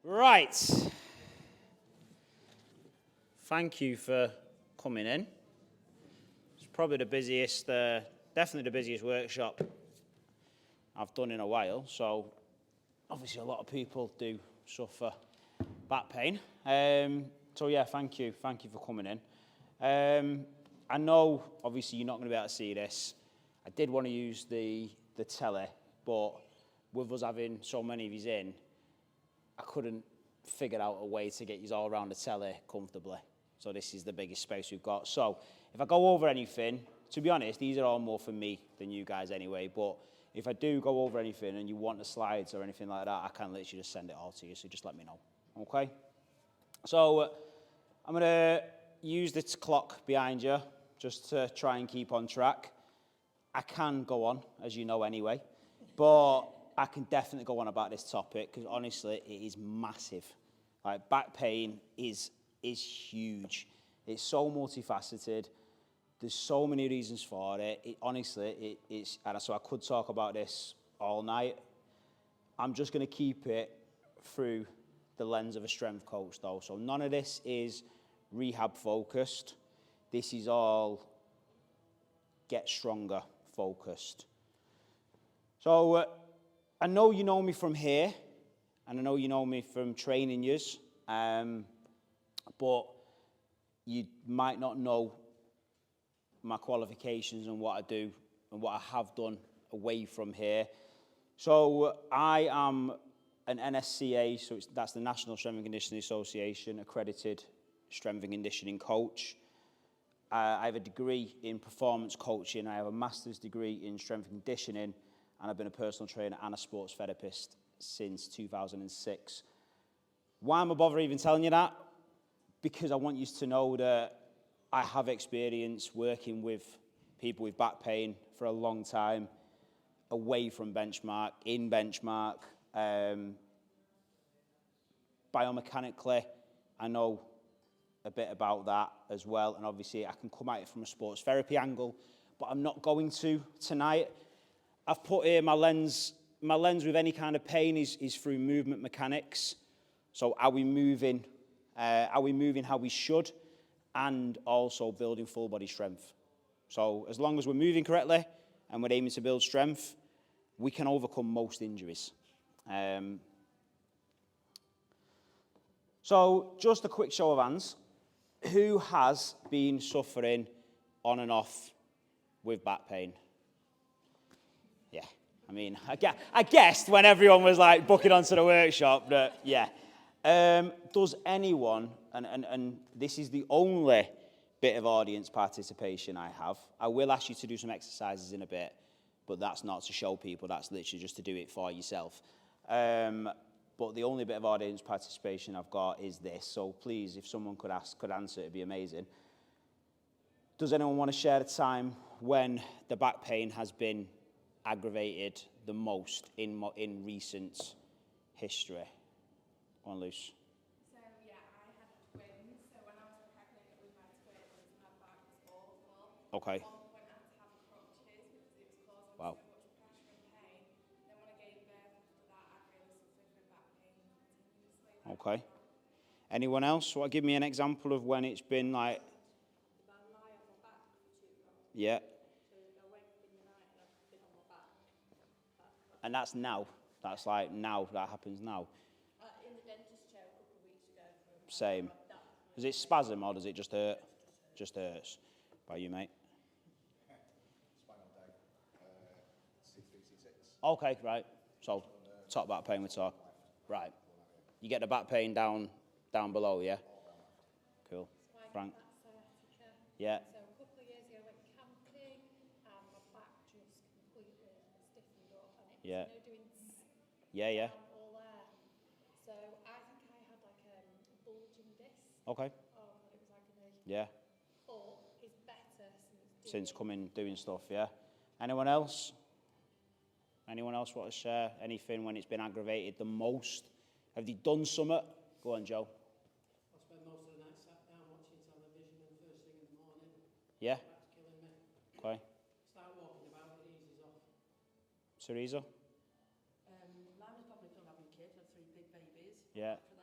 Right. Thank you for coming in. It's probably the busiest, definitely the busiest workshop I've done in a while. So obviously a lot of people do suffer back pain. So yeah, thank you for coming in. I know obviously you're not going to be able to see this. I did want to use the telly, but with us having so many of you in, I couldn't figure out a way to get you all around the telly comfortably. So this is the biggest space we've got. So if I go over anything, to be honest, these are all more for me than you guys anyway, but if I do go over anything and you want the slides or anything like that, I can literally just send it all to you, so just let me know, okay? So I'm going to use this clock behind you just to try and keep on track. I can go on, as you know anyway, but I can definitely go on about this topic because honestly, it is massive. Like back pain is huge. It's so multifaceted. There's so many reasons for it. Honestly, it's, and so I could talk about this all night. I'm just going to keep it through the lens of a strength coach though. So none of this is rehab focused. This is all get stronger focused. So I know you know me from here, and I know you know me from training yous, but you might not know my qualifications and what I do and what I have done away from here. So I am an NSCA, so that's the National Strength and Conditioning Association, accredited strength and conditioning coach. I have a degree in performance coaching. I have a master's degree in strength and conditioning, and I've been a personal trainer and a sports therapist since 2006. Why am I bothering even telling you that? Because I want you to know that I have experience working with people with back pain for a long time, away from benchmark, in benchmark. Biomechanically, I know a bit about that as well, and obviously I can come at it from a sports therapy angle, but I'm not going to tonight. I've put here my lens with any kind of pain is through movement mechanics. So are we moving how we should, and also building full body strength. So as long as we're moving correctly and we're aiming to build strength, we can overcome most injuries. So just a quick show of hands. Who has been suffering on and off with back pain? Yeah, I mean, I guessed when everyone was like booking onto the workshop that, yeah. Does anyone, and this is the only bit of audience participation I have. I will ask you to do some exercises in a bit, but that's not to show people, that's literally just to do it for yourself. But the only bit of audience participation I've got is this, so please, if someone could answer, it'd be amazing. Does anyone want to share a time when the back pain has been aggravated the most in recent history? Go on, Luce. So, yeah, I had twins, so when I was pregnant with my twins, my back was awful. Okay. At one point I had to have crutches because it was causing Wow. so much pressure and pain. Then when I gave birth after that, I really suffered with back pain continuously. Okay. Anyone else? Well, give me an example of when it's been like... If I lie on my back for too long. Yeah. So I wake up in the night and I've been on my back. And that's now. That's like now. That happens now. In the dentist chair a couple of weeks ago. Same. Does it spasm or does it just hurt? Just hurts. By you, mate. Spinal day, C3, C6. Okay, right. So, top back pain we talk. Right. You get the back pain down below, yeah? Cool. Frank? Yeah. So a couple of years ago I went camping and my back just completely stiffened up and it was, Yeah. doing Yeah. all there. So I think I had like a bulging disc. Okay. Oh, it was agony. Yeah. But it's better since Doing stuff, yeah? Anyone else? Anyone else want to share anything when it's been aggravated the most? Have they done something? Go on, Joe. I spend most of the night sat down watching television and first thing in the morning. Yeah? Back's killing me. Okay. Start walking about, it eases off. Teresa? Mine was probably from having kids. I had 3 big babies. Yeah. After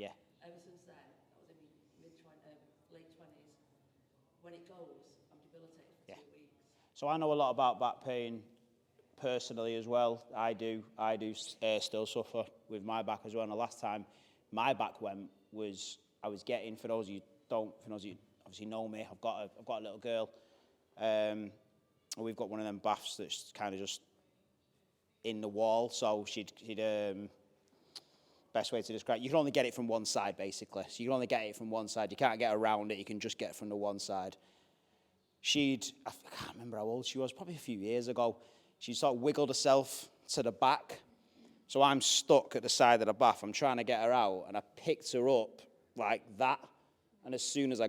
Yeah. Ever since then, I was in my late 20s. When it goes, I'm debilitated for 2 weeks. So I know a lot about back pain personally as well. I do still suffer with my back as well. And the last time my back went was I was getting, for those of you obviously know me, I've got a little girl. We've got one of them baths that's kind of just in the wall. So she'd best way to describe it, you can only get it from one side basically. So you can only get it from one side. You can't get around it. You can just get it from the one side. I can't remember how old she was, probably a few years ago. She sort of wiggled herself to the back. So I'm stuck at the side of the bath. I'm trying to get her out, and I picked her up like that. And as soon as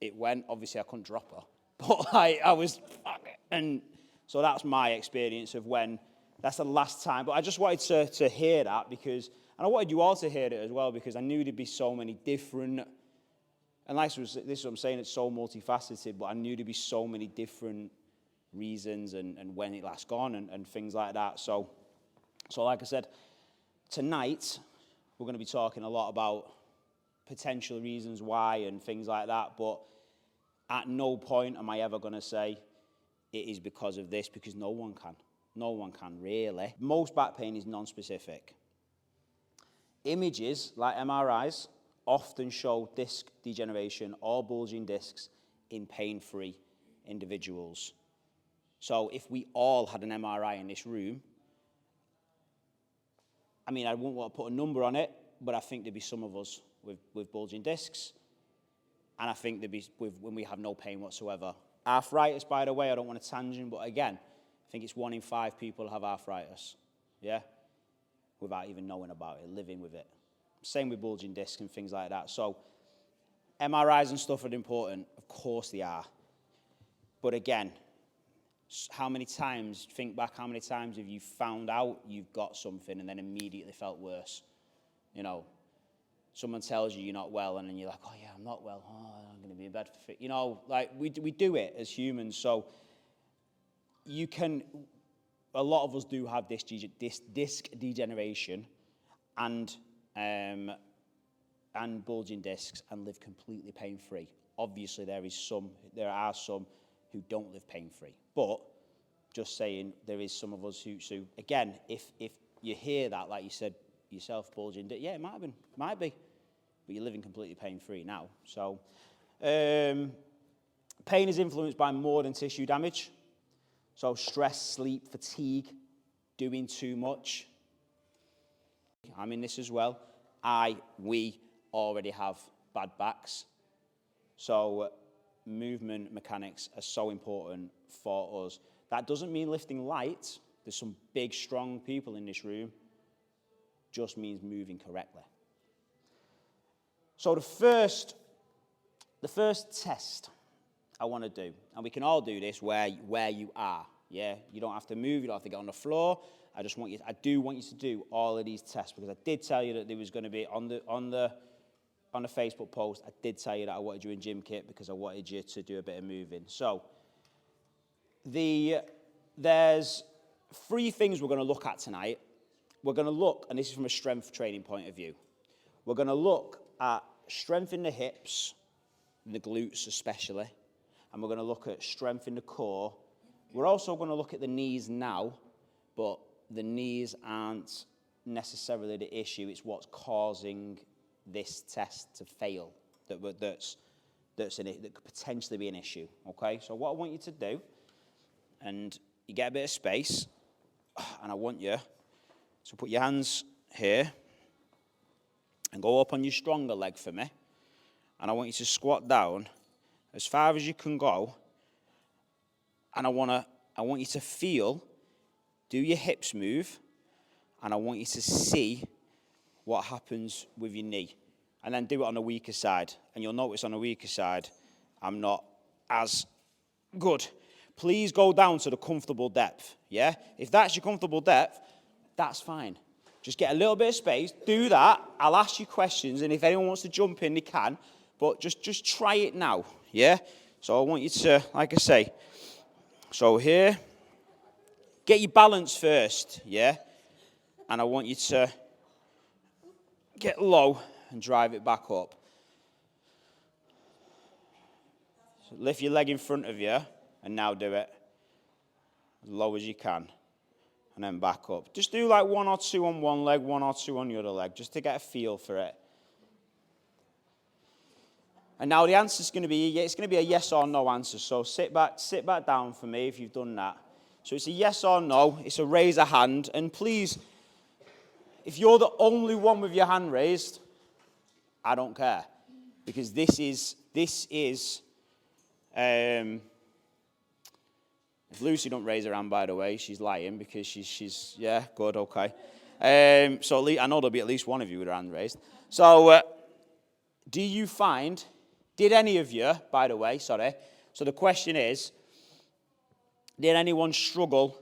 it went, obviously I couldn't drop her. But I was, and so that's my experience of when, that's the last time. But I just wanted to hear that because, and I wanted you all to hear it as well because I knew there'd be so many different, and this is what I'm saying, it's so multifaceted, but I knew there'd be so many different reasons and when it last gone and things like that. So like I said, tonight we're going to be talking a lot about potential reasons why and things like that, but at no point am I ever going to say it is because of this, because no one can. No one can, really. Most back pain is non-specific. Images, like MRIs, often show disc degeneration or bulging discs in pain-free individuals. So if we all had an MRI in this room, I mean, I wouldn't want to put a number on it, but I think there'd be some of us with bulging discs, and I think there'd be when we have no pain whatsoever. Arthritis, by the way, I don't want to tangent, but again, I think it's 1 in 5 people have arthritis, yeah, without even knowing about it, living with it. Same with bulging discs and things like that. So MRIs and stuff are important. Of course they are. But again, how many times have you found out you've got something and then immediately felt worse? You know, someone tells you you're not well and then you're like, oh yeah, I'm not well. Oh, I'm going to be in bed for, you know, like we do it as humans. So a lot of us do have disc degeneration and bulging discs and live completely pain-free. Obviously, there are some who don't live pain-free. But just saying, there is some of us who again, if you hear that, like you said yourself, bulging, yeah, it might be, but you're living completely pain-free now. So, pain is influenced by more than tissue damage. So stress, sleep, fatigue, doing too much. I'm in this as well. We already have bad backs. So movement mechanics are so important for us. That doesn't mean lifting light. There's some big, strong people in this room. Just means moving correctly. So the first test I want to do, and we can all do this where you are, yeah? You don't have to move, you don't have to get on the floor. I do want you to do all of these tests because I did tell you that there was going to be on the Facebook post, I did tell you that I wanted you in gym kit because I wanted you to do a bit of moving. So there's 3 things we're going to look at tonight. We're going to look, and this is from a strength training point of view, we're going to look at strength in the hips, in the glutes especially, and we're going to look at strength in the core. We're also going to look at the knees now, but the knees aren't necessarily the issue. It's what's causing this test to fail that could potentially be an issue, okay? So what I want you to do, and you get a bit of space, and I want you to put your hands here and go up on your stronger leg for me, and I want you to squat down as far as you can go, and I want you to feel, do your hips move, and I want you to see what happens with your knee. And then do it on the weaker side. And you'll notice on the weaker side, I'm not as good. Please go down to the comfortable depth, yeah? If that's your comfortable depth, that's fine. Just get a little bit of space, do that. I'll ask you questions, and if anyone wants to jump in, they can. But just try it now, yeah? So I want you to, like I say, so here, get your balance first, yeah? And I want you to get low and drive it back up. So lift your leg in front of you and now do it as low as you can. And then back up. Just do like 1 or 2 on one leg, 1 or 2 on the other leg, just to get a feel for it. And now the answer is going to be, it's going to be a yes or no answer. So sit back down for me if you've done that. So it's a yes or no. It's a raise a hand. And please, if you're the only one with your hand raised, I don't care. Because this is if Lucy don't raise her hand, by the way, she's lying because she's yeah, good, okay. So at least, I know there'll be at least one of you with her hand raised. So did any of you, by the way, sorry, so the question is, did anyone struggle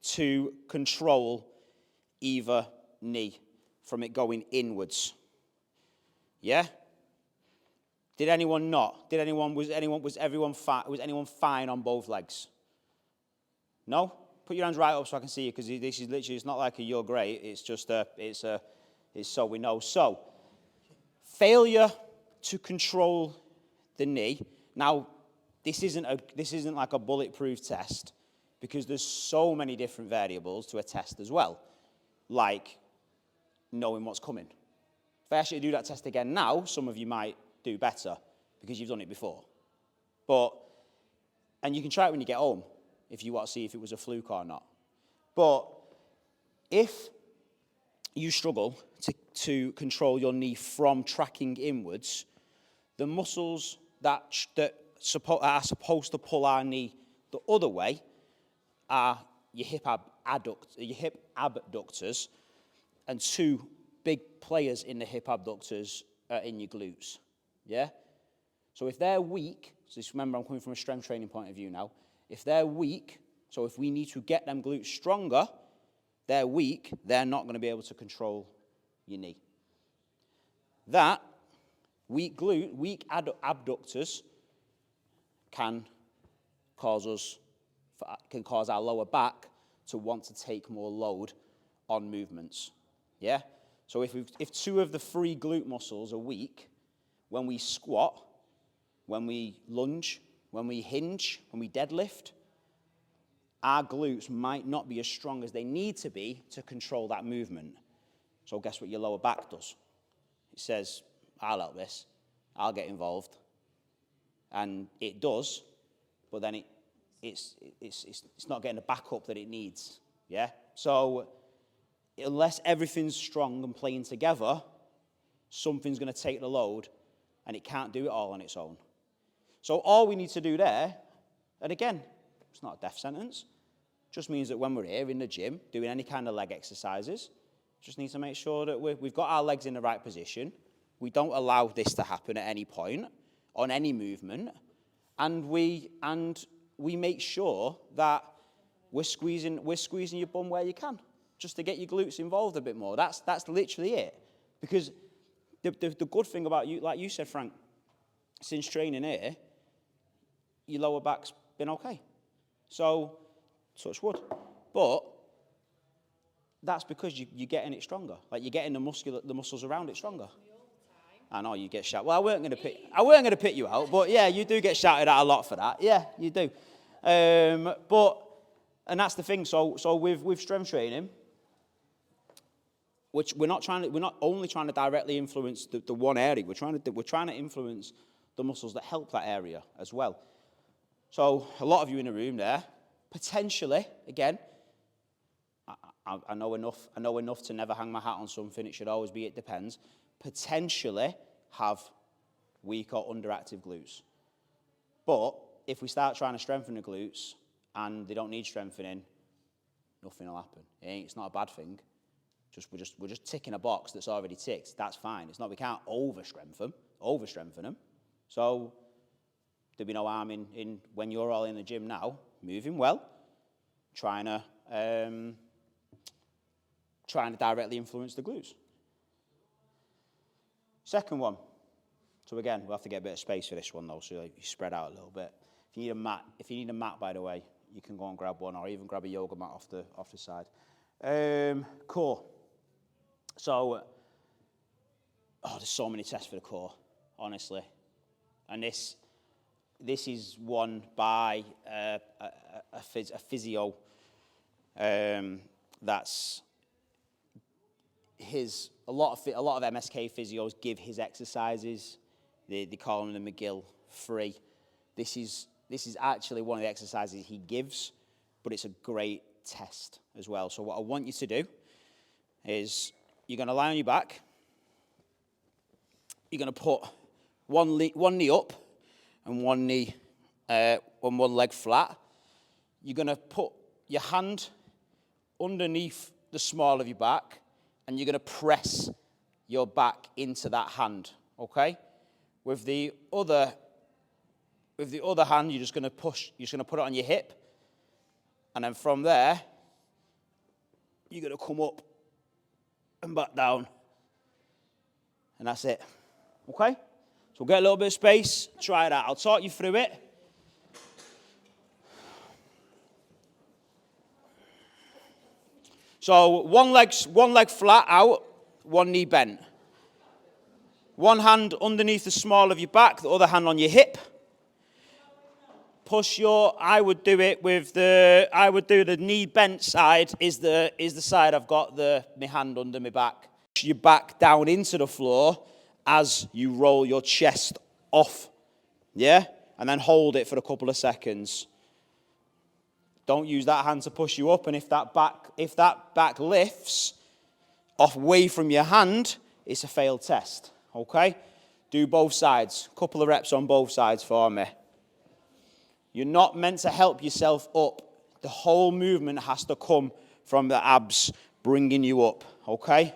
to control either knee from it going inwards? Yeah? Did anyone not? Was everyone fine on both legs? No? Put your hands right up so I can see you, because this is literally, it's not like a you're great, it's just it's so we know. So, failure to control the knee. Now, this isn't like a bulletproof test, because there's so many different variables to a test as well, like knowing what's coming. If I ask you to do that test again now, some of you might do better because you've done it before. And you can try it when you get home if you want to see if it was a fluke or not. But if you struggle to control your knee from tracking inwards, the muscles that are supposed to pull our knee the other way are your hip abductors, and 2 big players in the hip abductors are in your glutes. Yeah? So if they're weak, so just remember I'm coming from a strength training point of view now, if they're weak, so if we need to get them glutes stronger, they're weak, they're not going to be able to control your knee. That weak abductors can cause our lower back to want to take more load on movements. Yeah? So if 2 of the 3 glute muscles are weak, when we squat, when we lunge, when we hinge, when we deadlift, our glutes might not be as strong as they need to be to control that movement. So guess what your lower back does? It says, I'll help this, I'll get involved. And it does, but then it's not getting the backup that it needs. Yeah? So unless everything's strong and playing together, something's going to take the load, and it can't do it all on its own. So all we need to do there, and again, it's not a death sentence, just means that when we're here in the gym doing any kind of leg exercises, just need to make sure that we've got our legs in the right position. We don't allow this to happen at any point on any movement, and we make sure that we're squeezing your bum where you can, just to get your glutes involved a bit more. That's literally it. Because the good thing about you, like you said, Frank, since training here, your lower back's been okay. So, touch wood. But that's because you're getting it stronger. Like, you're getting the muscles around it stronger. I know you get shouted. Well, I weren't going to pick you out, but yeah, you do get shouted at a lot for that. Yeah, you do. And that's the thing. So with strength training, which we're not only trying to directly influence the one area. We're trying to influence the muscles that help that area as well. So a lot of you in the room there, potentially, again, I know enough to never hang my hat on something. It should always be, it depends. Potentially have weak or underactive glutes. But if we start trying to strengthen the glutes and they don't need strengthening, nothing will happen. It's not a bad thing. We're just ticking a box that's already ticked. That's fine. It's not, we can't over-strengthen them. So there'll be no harm in when you're all in the gym now, moving well, trying to directly influence the glutes. Second one. So again, we'll have to get a bit of space for this one though, so you spread out a little bit. If you need a mat, by the way, you can go and grab one, or even grab a yoga mat off the side. Core. So oh, there's so many tests for the core, honestly. And this is one by a physio. That's a lot of MSK physios give his exercises. They call them the McGill 3. This is actually one of the exercises he gives, but it's a great test as well. So what I want you to do is you're going to lie on your back. You're going to put one knee up and one knee on one leg flat. You're going to put your hand underneath the small of your back, and you're going to press your back into that hand, okay? With the other hand, you're just going to put it on your hip, and then from there, you're going to come up and back down, and that's it, okay? So we'll get a little bit of space, try that. I'll talk you through it. So one leg flat out, one knee bent. One hand underneath the small of your back, the other hand on your hip. I would do the knee bent side is the side I've got my hand under my back. Push your back down into the floor as you roll your chest off, yeah? And then hold it for a couple of seconds. Don't use that hand to push you up, and if that back lifts off away from your hand, it's a failed test, okay? Do both sides. Couple of reps on both sides for me. You're not meant to help yourself up. The whole movement has to come from the abs bringing you up, okay?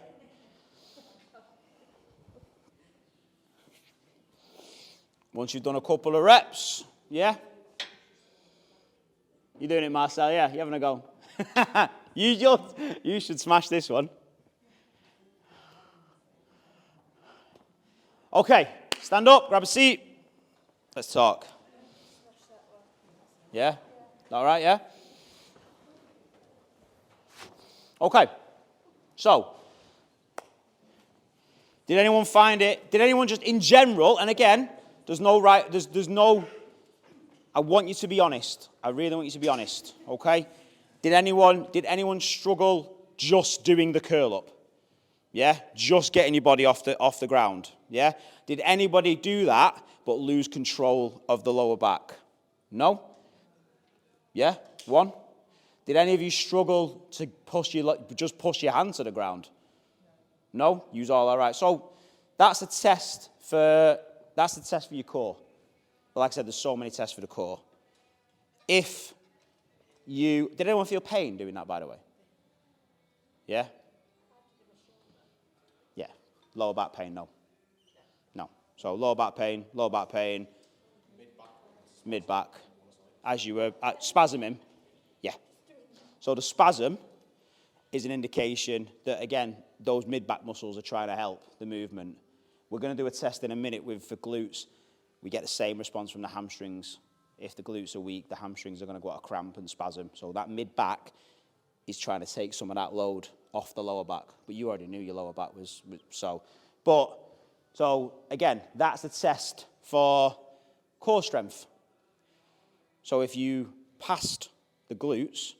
Once you've done a couple of reps, yeah? You're doing it, Marcel, yeah? You're having a go. You should smash this one. Okay, stand up, grab a seat. Let's talk. Yeah? All right, yeah? Okay. So, did anyone find it? Did anyone just in general, and again, there's no, I want you to be honest. I really want you to be honest, okay? Did anyone struggle just doing the curl up? Yeah? Just getting your body off the ground? Yeah? Did anybody do that but lose control of the lower back? No? Yeah? One? Did any of you struggle to just push your hand to the ground? No? Use all right. So that's a test for your core. But like I said, there's so many tests for the core. Did anyone feel pain doing that, by the way? Yeah? Yeah. Lower back pain, no. No. So lower back pain, mid-back. As you were spasming, yeah. So the spasm is an indication that, again, those mid-back muscles are trying to help the movement. We're going to do a test in a minute for glutes. We get the same response from the hamstrings. If the glutes are weak, the hamstrings are going to go out of cramp and spasm. So that mid-back is trying to take some of that load off the lower back. But you already knew your lower back was so. So again, that's a test for core strength. So if you passed the glutes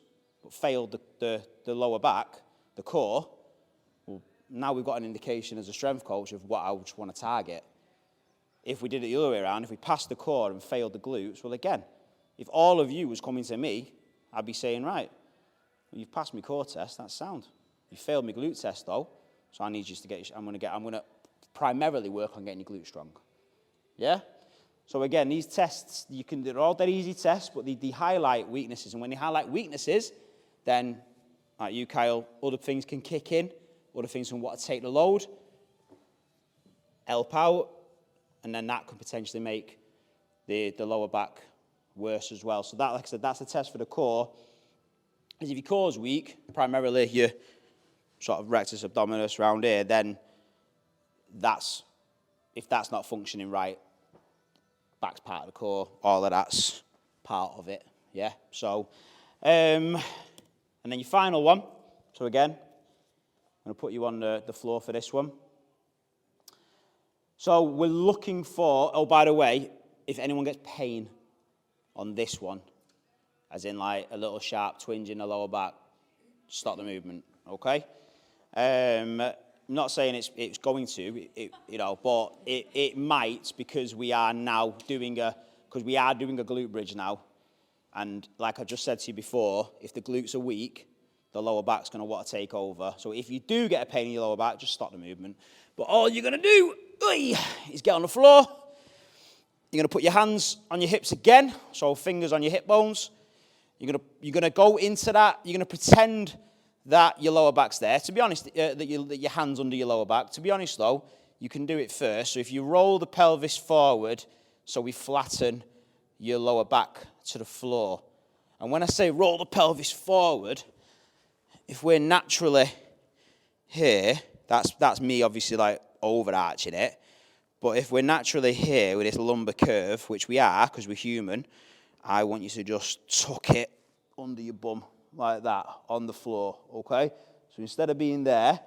but failed the lower back, the core, well, now we've got an indication as a strength coach of what I just want to target. If we did it the other way around, if we passed the core and failed the glutes, well, again, if all of you was coming to me, I'd be saying, right, well, you've passed my core test, that's sound. You failed my glute test, though, so I need you to I'm going to primarily work on getting your glutes strong. Yeah? So again, these tests, they're all dead easy tests, but they highlight weaknesses. And when they highlight weaknesses, then, like you, Kyle, other things can kick in, other things can want to take the load, help out, and then that could potentially make the lower back worse as well. So that, like I said, that's a test for the core. Because if your core's weak, primarily your sort of rectus abdominis around here, then if that's not functioning right, back's part of the core, all of that's part of it, yeah? So, and then your final one. So again, I'm going to put you on the floor for this one. So we're looking for, oh, by the way, if anyone gets pain on this one, as in like a little sharp twinge in the lower back, stop the movement, okay? I'm not saying it's going to, but it might, because we are now doing a glute bridge now. And like I just said to you before, if the glutes are weak, the lower back's going to want to take over. So if you do get a pain in your lower back, just stop the movement. But all you're going to do is get on the floor. You're going to put your hands on your hips again, so fingers on your hip bones. You're going to go into that. You're going to pretend that your lower back's there. To be honest, that your hand's under your lower back. To be honest, though, you can do it first. So if you roll the pelvis forward, so we flatten your lower back to the floor. And when I say roll the pelvis forward, if we're naturally here, that's me obviously like overarching it. But if we're naturally here with this lumbar curve, which we are because we're human, I want you to just tuck it under your bum like that on the floor, okay? So instead of being there,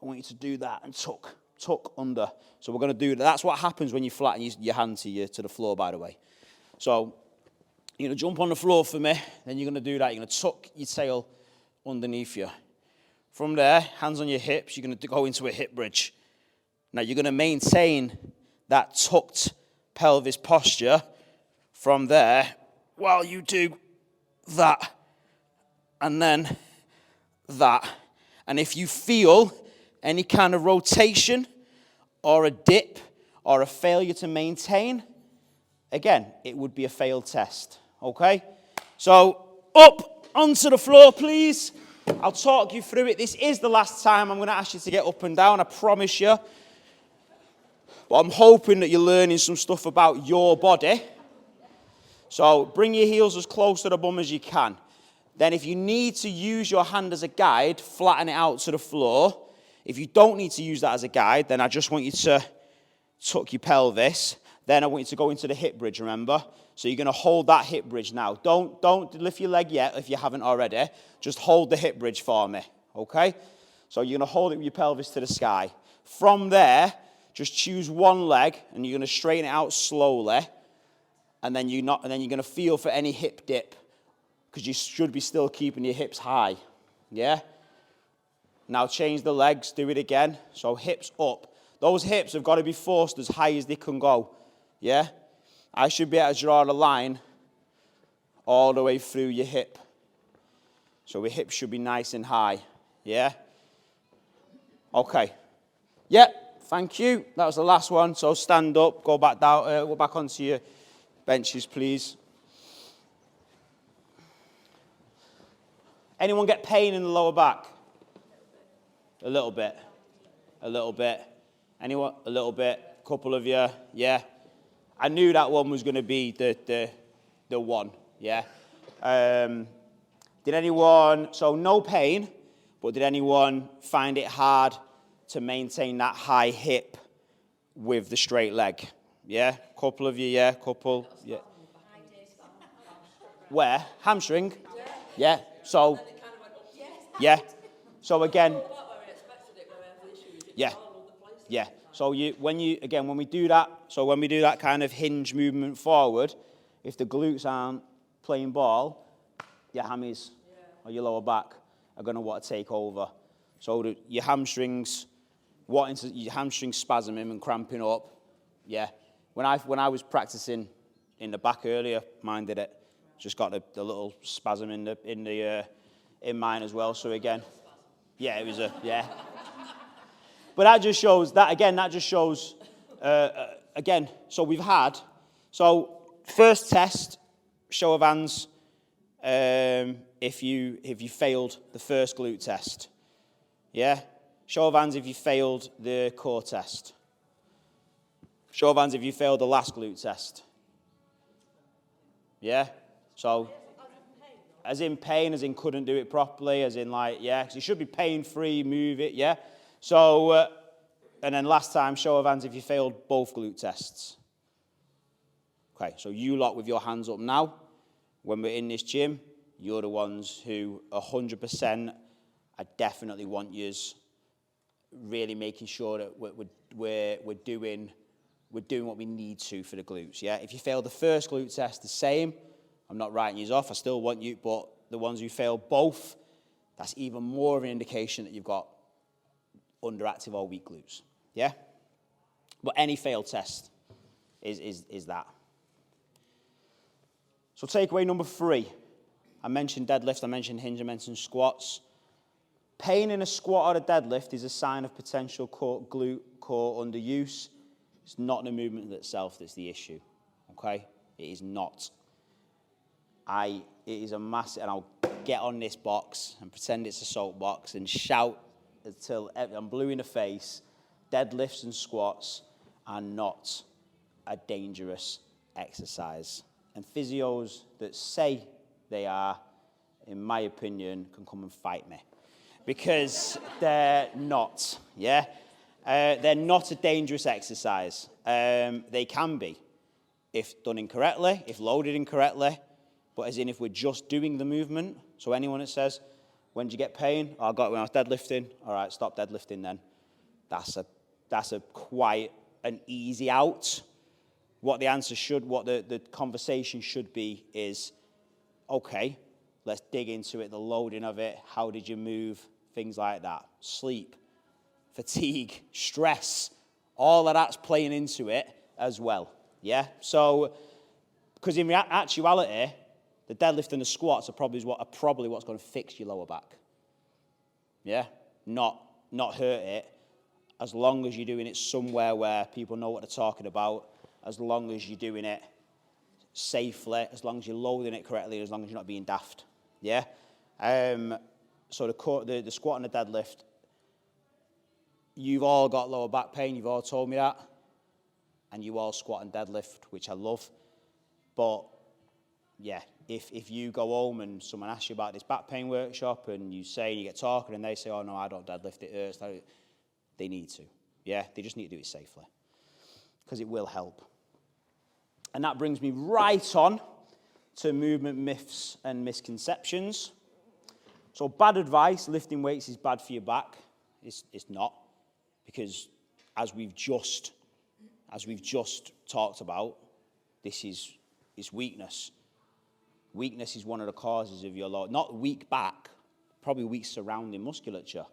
I want you to do that and tuck under. So we're going to do that. That's what happens when you flatten your hand to the floor, by the way. So you're going to jump on the floor for me, then you're going to do that. You're going to tuck your tail underneath you. From there, hands on your hips, you're going to go into a hip bridge. Now, you're going to maintain that tucked pelvis posture from there while you do that and then that. And if you feel any kind of rotation or a dip or a failure to maintain, again, it would be a failed test, okay? So, up onto the floor, please. I'll talk you through it. This is the last time I'm going to ask you to get up and down, I promise you. But I'm hoping that you're learning some stuff about your body. So bring your heels as close to the bum as you can. Then if you need to use your hand as a guide, flatten it out to the floor. If you don't need to use that as a guide, then I just want you to tuck your pelvis. Then I want you to go into the hip bridge, remember? So you're going to hold that hip bridge now. Don't lift your leg yet if you haven't already. Just hold the hip bridge for me, okay? So you're going to hold it with your pelvis to the sky. From there, just choose one leg, and you're going to straighten it out slowly. And then you're going to feel for any hip dip, because you should be still keeping your hips high, yeah? Now change the legs, do it again. So hips up. Those hips have got to be forced as high as they can go, yeah? I should be able to draw the line all the way through your hip. So your hips should be nice and high, yeah? Okay. Yep, thank you. That was the last one. So stand up, go back down, go back onto your benches, please. Anyone get pain in the lower back? A little bit. A little bit. Anyone? A little bit. Couple of you. Yeah. I knew that one was going to be the one. Yeah. Did anyone? So no pain, but did anyone find it hard to maintain that high hip with the straight leg? Yeah. Couple of you. Yeah. Couple. Yeah. Where? Hamstring. Yeah. So. Yeah. So again. Yeah. Yeah. So when we do that kind of hinge movement forward, if the glutes aren't playing ball, your hammies or your lower back are going to want to take over. So your hamstrings spasming and cramping up. Yeah. When I was practicing in the back earlier, mine did it. Just got the little spasm in mine as well. So again, yeah, it was yeah. But that just shows, again, so we've had, first test, show of hands, if you failed the first glute test. Yeah? Show of hands if you failed the core test. Show of hands if you failed the last glute test. Yeah? So, as in pain, as in couldn't do it properly, as in like, yeah, because you should be pain-free, move it, yeah? So, and then last time, show of hands if you failed both glute tests. Okay, so you lot with your hands up now. When we're in this gym, you're the ones who 100%, I definitely want yous really making sure that we're doing what we need to for the glutes, yeah? If you fail the first glute test the same, I'm not writing you off, I still want you, but the ones who fail both, that's even more of an indication that you've got underactive or weak glutes, yeah? But any failed test is that. So takeaway number 3. I mentioned deadlift, I mentioned hinge, I mentioned squats. Pain in a squat or a deadlift is a sign of potential glute core underuse. It's not the movement itself that's the issue, okay? It is not. It is a massive, and I'll get on this box and pretend it's a soapbox and shout until I'm blue in the face. Deadlifts and squats are not a dangerous exercise. And physios that say they are, in my opinion, can come and fight me. Because they're not, yeah? They're not a dangerous exercise. They can be, if done incorrectly, if loaded incorrectly, but as in if we're just doing the movement. So anyone that says, when do you get pain? Oh, I got it when I was deadlifting. All right, stop deadlifting then. That's a quite an easy out. What the conversation should be is, okay, let's dig into it, the loading of it, how did you move, things like that. Sleep, fatigue, stress, all of that's playing into it as well, yeah? So, because in actuality, the deadlift and the squats are probably what's going to fix your lower back, yeah? Not hurt it, as long as you're doing it somewhere where people know what they're talking about, as long as you're doing it safely, as long as you're loading it correctly, as long as you're not being daft, yeah? So the squat and the deadlift, you've all got lower back pain, you've all told me that, and you all squat and deadlift, which I love, but yeah, if you go home and someone asks you about this back pain workshop and you get talking and they say, oh no, I don't deadlift, it hurts, they need to, yeah? They just need to do it safely, because it will help. And that brings me right on to movement myths and misconceptions. So bad advice, lifting weights is bad for your back. It's not, because as we've just talked about, this is weakness. Weakness is one of the causes of your not weak back, probably weak surrounding musculature.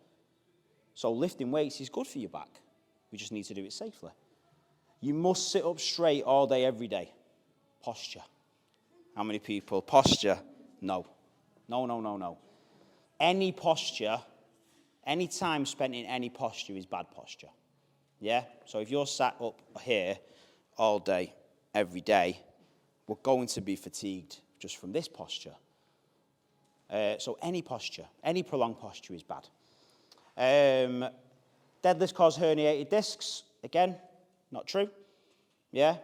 So lifting weights is good for your back. We just need to do it safely. You must sit up straight all day, every day. Posture. How many people? Posture? No. No. Any posture, any time spent in any posture is bad posture. Yeah? So if you're sat up here all day, every day, we're going to be fatigued just from this posture. So any posture, any prolonged posture is bad. Deadlifts cause herniated discs. Again, not true. Yeah?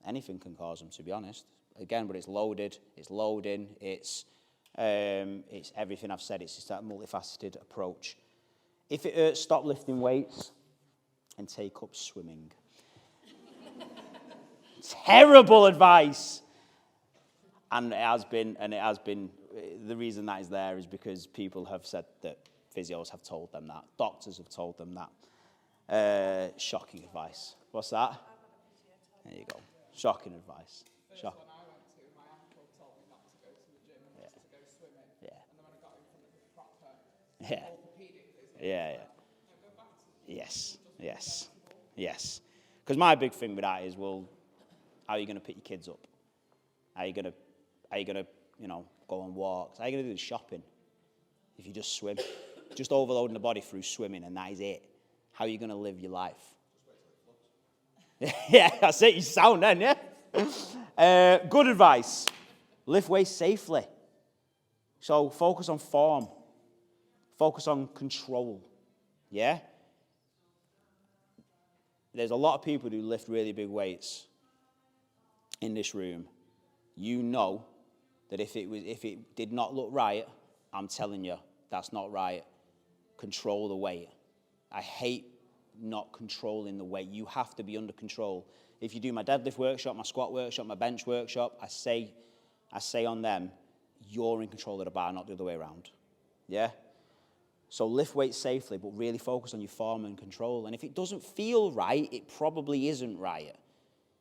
Anything can cause them, to be honest. Again, but it's loaded, it's loading, it's everything I've said. It's just that multifaceted approach. If it hurts, stop lifting weights and take up swimming. Terrible advice. And it has been, the reason that is there is because people have said that physios have told them that. Doctors have told them that. Shocking advice. What's that? There you go. Shocking advice. First one I went to, my uncle told me not to go to the gym and just to go swimming. Yeah. And then when I got in front of the proper orthopedic physio, Yeah. no, go back to the Yes. Because my big thing with that is, well, how are you going to pick your kids up? How are you going to, go on walks? How are you going to do the shopping if you just swim? Just overloading the body through swimming, and that is it. How are you going to live your life? Yeah, that's it. You sound then, yeah? Good advice. Lift weights safely. So focus on form. Focus on control. Yeah? There's a lot of people who lift really big weights in this room. You know that if it did not look right, I'm telling you, that's not right. Control the weight. I hate not controlling the weight. You have to be under control. If you do my deadlift workshop, my squat workshop, my bench workshop, I say on them, you're in control of the bar, not the other way around. Yeah? So lift weights safely, but really focus on your form and control. And if it doesn't feel right, it probably isn't right.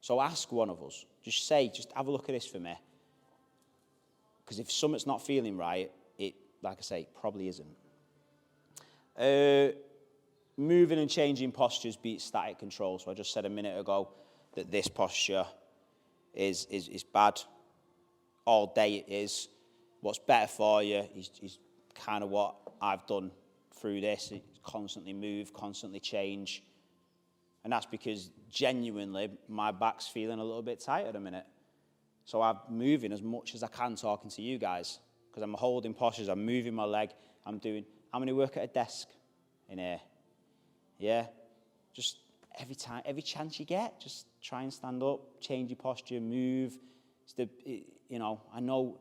So ask one of us. Just have a look at this for me. Because if something's not feeling right, it, like I say, probably isn't. Moving and changing postures beats static control. So I just said a minute ago that this posture is bad. All day it is. What's better for you is kind of what I've done through this. It's constantly move, constantly change. And that's because genuinely my back's feeling a little bit tight at a minute. So I'm moving as much as I can talking to you guys. Because I'm holding postures, I'm moving my leg, I'm doing, how many work at a desk in here? Yeah? Just every chance you get, just try and stand up, change your posture, move. I know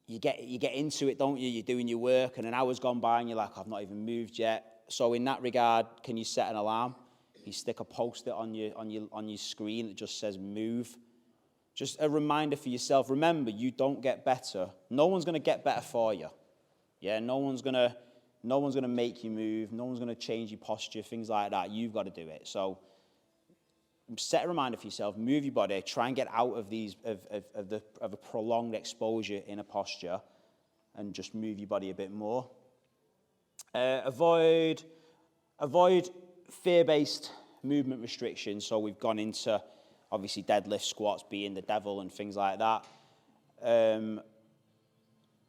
you get into it, don't you? You're doing your work, and an hour's gone by, and you're like, I've not even moved yet. So in that regard, can you set an alarm? You stick a post-it on your screen that just says move. Just a reminder for yourself. Remember, you don't get better. No one's going to get better for you. Yeah, no one's going to make you move. No one's going to change your posture, things like that. You've got to do it. So set a reminder for yourself. Move your body. Try and get out of a prolonged exposure in a posture, and just move your body a bit more. Avoid fear-based movement restrictions. So we've gone into, obviously, deadlift, squats being the devil and things like that.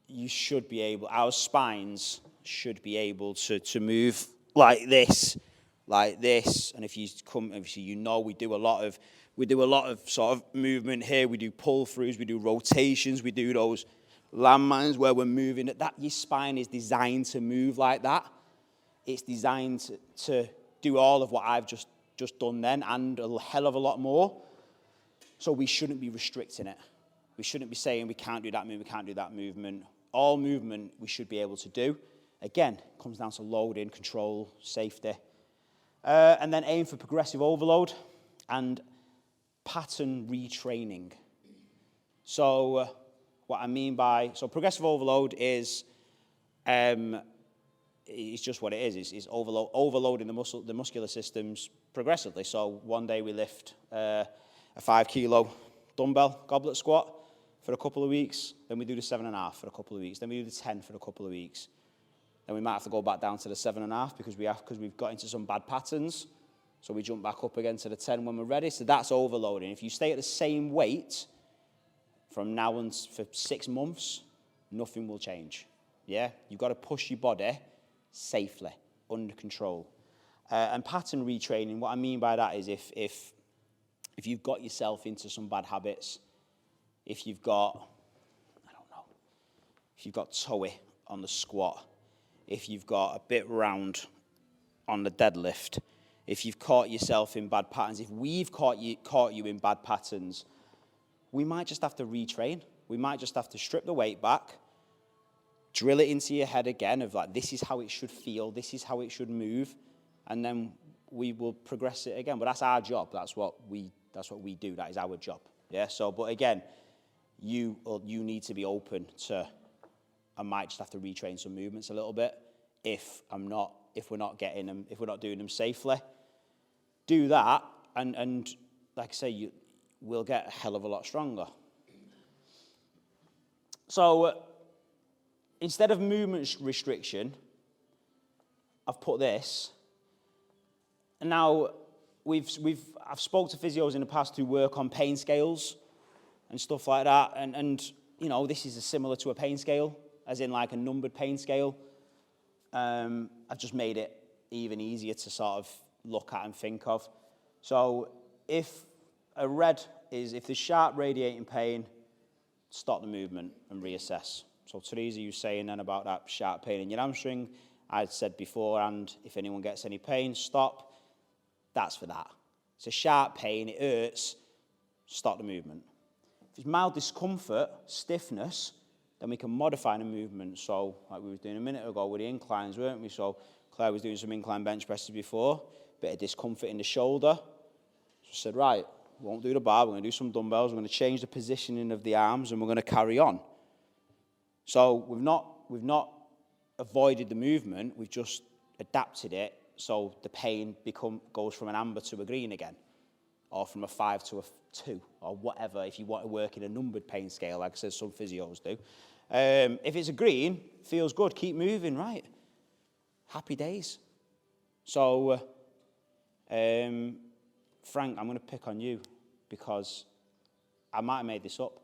You should be able, our spines should be able to move like this. And if you come, obviously, we do a lot of sort of movement here. We do pull-throughs, we do rotations, we do those landmines where we're moving. That your spine is designed to move like that. It's designed to do all of what I've just done then, and a hell of a lot more. So we shouldn't be restricting it. We shouldn't be saying we can't do that movement, we can't do that movement. All movement we should be able to do. Again, it comes down to loading, control, safety. And then aim for progressive overload and pattern retraining. So what I mean by, progressive overload is it's just what it is. It's overloading the muscular systems progressively. So one day we lift a 5 kilo dumbbell goblet squat for a couple of weeks. Then we do the 7.5 for a couple of weeks. Then we do the 10 for a couple of weeks. Then we might have to go back down to the 7.5 because we've got into some bad patterns. So we jump back up again to the 10 when we're ready. So that's overloading. If you stay at the same weight from now on for 6 months, nothing will change. Yeah? You've got to push your body safely, under control. And pattern retraining, what I mean by that is if you've got yourself into some bad habits, if you've got toey on the squat, if you've got a bit round on the deadlift, if you've caught yourself in bad patterns, if we've caught you in bad patterns, we might just have to retrain. We might just have to strip the weight back, drill it into your head again of like, this is how it should feel, this is how it should move, and then we will progress it again. But that's our job. That's what we do. That is our job. Yeah. So, but again, you need to be open to, I might just have to retrain some movements a little bit if we're not doing them safely. Do that, and like I say, we'll get a hell of a lot stronger. So instead of movement restriction, I've put this. And now I've spoke to physios in the past who work on pain scales and stuff like that, and this is similar to a pain scale, as in like a numbered pain scale. I've just made it even easier to sort of look at and think of. So if there's sharp radiating pain, stop the movement and reassess. So Teresa, you were saying then about that sharp pain in your hamstring. I'd said beforehand, if anyone gets any pain, stop. That's for that. It's a sharp pain, it hurts, stop the movement. If it's mild discomfort, stiffness, then we can modify the movement. So like we were doing a minute ago with the inclines, weren't we? So Claire was doing some incline bench presses before, bit of discomfort in the shoulder. So I said, right, we won't do the bar, we're going to do some dumbbells, we're going to change the positioning of the arms, and we're going to carry on. So we've not avoided the movement, we've just adapted it so the pain goes from an amber to a green again, or from a 5 to a 2, or whatever, if you want to work in a numbered pain scale, like I said, some physios do. If it's a green, feels good, keep moving, right? Happy days. So, Frank, I'm going to pick on you because I might have made this up,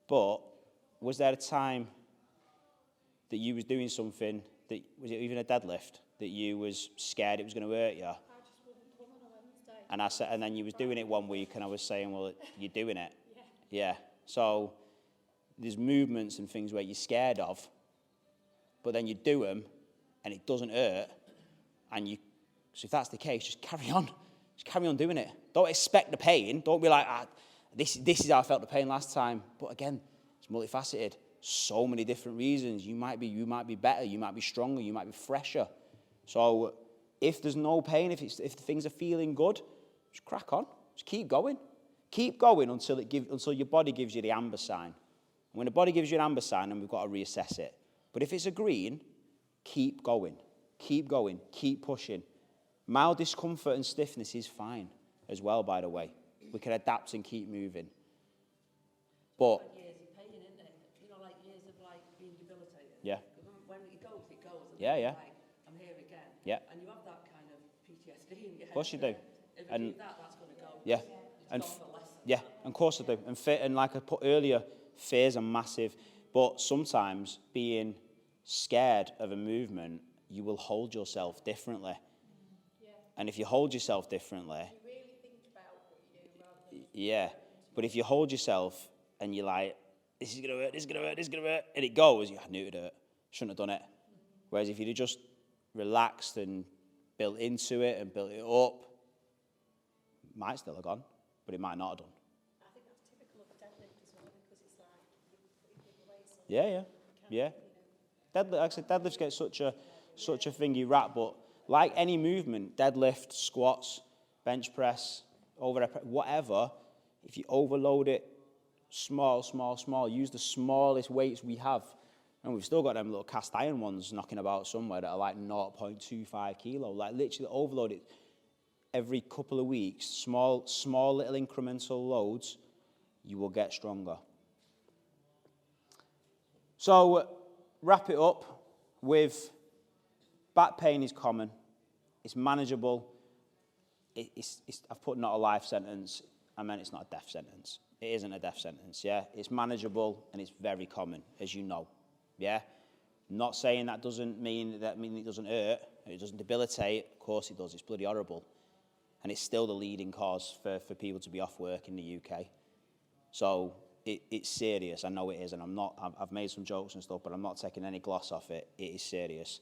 but was there a time that you was doing something, that was it even a deadlift, that you was scared it was going to hurt you? I just wouldn't come on a Wednesday. And I said, and then you was doing it one week, and I was saying, well, you're doing it. Yeah. Yeah. So there's movements and things where you're scared of, but then you do them, and it doesn't hurt, and so if that's the case, just carry on. Just carry on doing it. Don't expect the pain. Don't be like, this is how I felt the pain last time. But again, it's multifaceted. So many different reasons. You might be better. You might be stronger. You might be fresher. So if there's no pain, if things are feeling good, just crack on. Just keep going. Keep going until your body gives you the amber sign. And when the body gives you an amber sign, then we've got to reassess it. But if it's a green, keep going. Keep going. Keep pushing. Mild discomfort and stiffness is fine as well, by the way. We can adapt and keep moving. But Like years of pain, isn't it? You know, like years of like being debilitated. yeah. When it goes, it goes. And Yeah, then yeah. Like, I'm here again. Yeah. And you have that kind of PTSD in your head. Of course you do. If you And do that, that's going to go. yeah. It's And gone for lesson. yeah, of course I do. And like I put earlier, fears are massive. But sometimes being scared of a movement, you will hold yourself differently. Yeah. And if you hold yourself differently, You really think about what you do rather than... yeah. But if you hold yourself and you're like, this is going to hurt, this is going to hurt, this is going to hurt, and it goes, I knew it would hurt. Shouldn't have done it. Whereas if you'd have just relaxed and built into it and built it up, might still have gone, but it might not have done. I think that's typical of a deadlift as well, because it's like you're putting big weights on. Yeah. Deadlift, like I said, deadlifts get such a thingy rap, but like any movement, deadlift, squats, bench press, overhead, whatever, if you overload it, small, use the smallest weights we have. And we've still got them little cast iron ones knocking about somewhere that are like 0.25 kilo. Like literally overload it every couple of weeks, small little incremental loads, you will get stronger. So wrap it up with back pain is common. It's manageable. I've put not a life sentence. I meant it's not a death sentence. It isn't a death sentence, yeah? It's manageable and it's very common, as you know, yeah? Not saying that doesn't mean it doesn't hurt, it doesn't debilitate. Of course it does. It's bloody horrible. And it's still the leading cause for people to be off work in the UK. So it's serious. I know it is, and I've made some jokes and stuff, but I'm not taking any gloss off it. It is serious.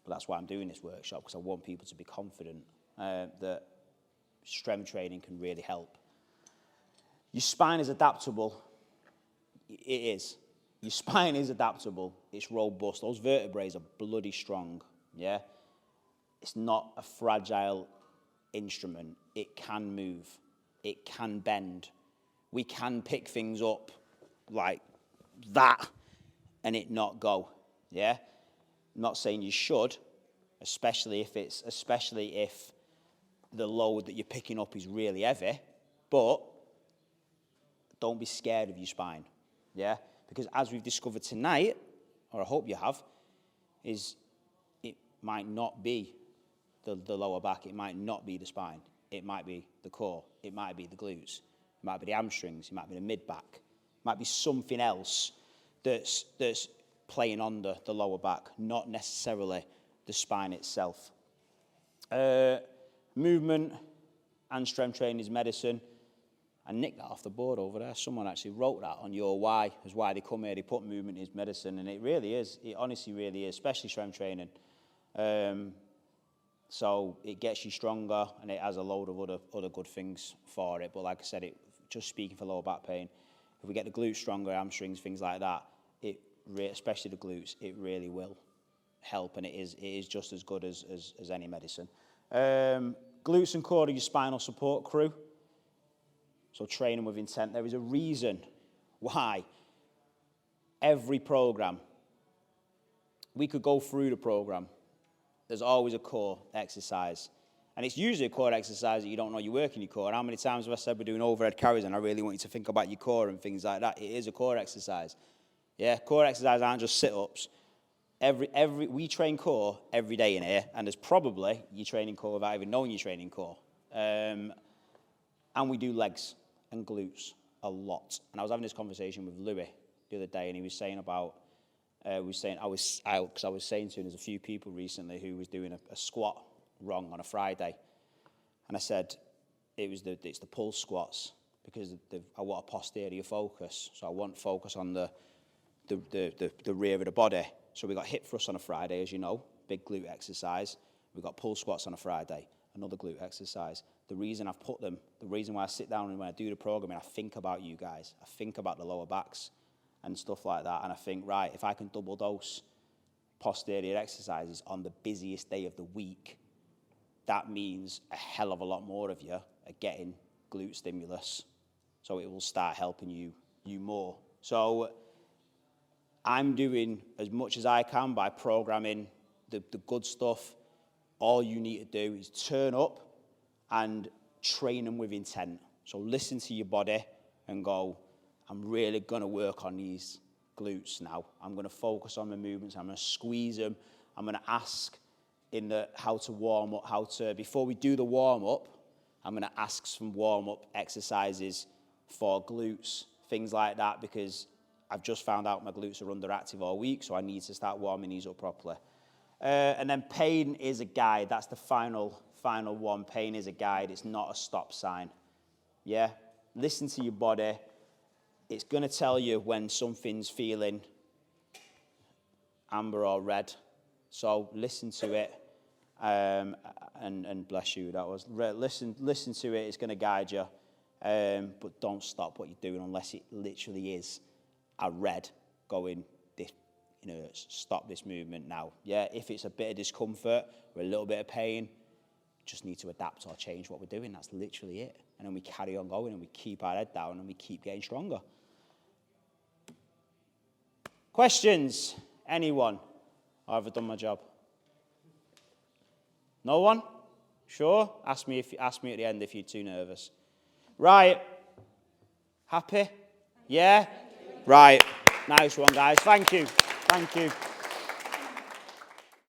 But that's why I'm doing this workshop, because I want people to be confident that strength training can really help. Your spine is adaptable. It is. Your spine is adaptable. It's robust. Those vertebrae are bloody strong, yeah? It's not a fragile instrument. It can move. It can bend. We can pick things up like that and it not go, yeah? I'm not saying you should, especially if the load that you're picking up is really heavy, but don't be scared of your spine, yeah? Because as we've discovered tonight, or I hope you have, is it might not be the lower back, it might not be the spine, it might be the core, it might be the glutes, it might be the hamstrings, it might be the mid-back, it might be something else that's playing on the lower back, not necessarily the spine itself. Movement and strength training is medicine. I nicked that off the board over there. Someone actually wrote that on your why, as why they come here. They put movement is medicine, and it really is. It honestly really is, especially strength training. So it gets you stronger, and it has a load of other good things for it. But like I said, just speaking for lower back pain, if we get the glutes stronger, hamstrings, things like that, especially the glutes, it really will help, and it is just as good as any medicine. Glutes and core are your spinal support crew. So training with intent. There is a reason why every program we could go through the program. There's always a core exercise. And it's usually a core exercise that you don't know you're working your core. How many times have I said we're doing overhead carries and I really want you to think about your core and things like that? It is a core exercise. Yeah, core exercises aren't just sit-ups. We train core every day in here, and there's probably you're training core without even knowing you're training core. And we do legs and glutes a lot. And I was having this conversation with Louis the other day, and he was saying about, I was saying to him, there's a few people recently who was doing a squat wrong on a Friday, and I said it's the pull squats because I want a posterior focus, so I want focus on the rear of the body. So we got hip thrusts on a Friday, as you know, big glute exercise. We got pull squats on a Friday, another glute exercise. The reason I've put them, the reason why I sit down and when I do the programming, I think about you guys. I think about the lower backs and stuff like that, and I think, right, if I can double dose posterior exercises on the busiest day of the week, that means a hell of a lot more of you are getting glute stimulus. So it will start helping you more. So I'm doing as much as I can by programming the good stuff. All you need to do is turn up and train them with intent. So listen to your body and go, I'm really going to work on these glutes now. I'm going to focus on the movements. I'm going to squeeze them. I'm going to ask how to warm up, before we do the warm up, I'm going to ask some warm up exercises for glutes, things like that, because I've just found out my glutes are underactive all week, so I need to start warming these up properly. And then pain is a guide. That's the final one. Pain is a guide. It's not a stop sign. Yeah? Listen to your body. It's going to tell you when something's feeling amber or red. So listen to it. And bless you, that was. Listen to it. It's going to guide you. But don't stop what you're doing unless it literally is a red going, stop this movement now. Yeah, if it's a bit of discomfort or a little bit of pain, just need to adapt or change what we're doing. That's literally it. And then we carry on going and we keep our head down and we keep getting stronger. Questions? Anyone? Or have I done my job? No one? Sure? Ask me at the end if you're too nervous. Right. Happy? Yeah? Right. Nice one, guys. Thank you. Thank you.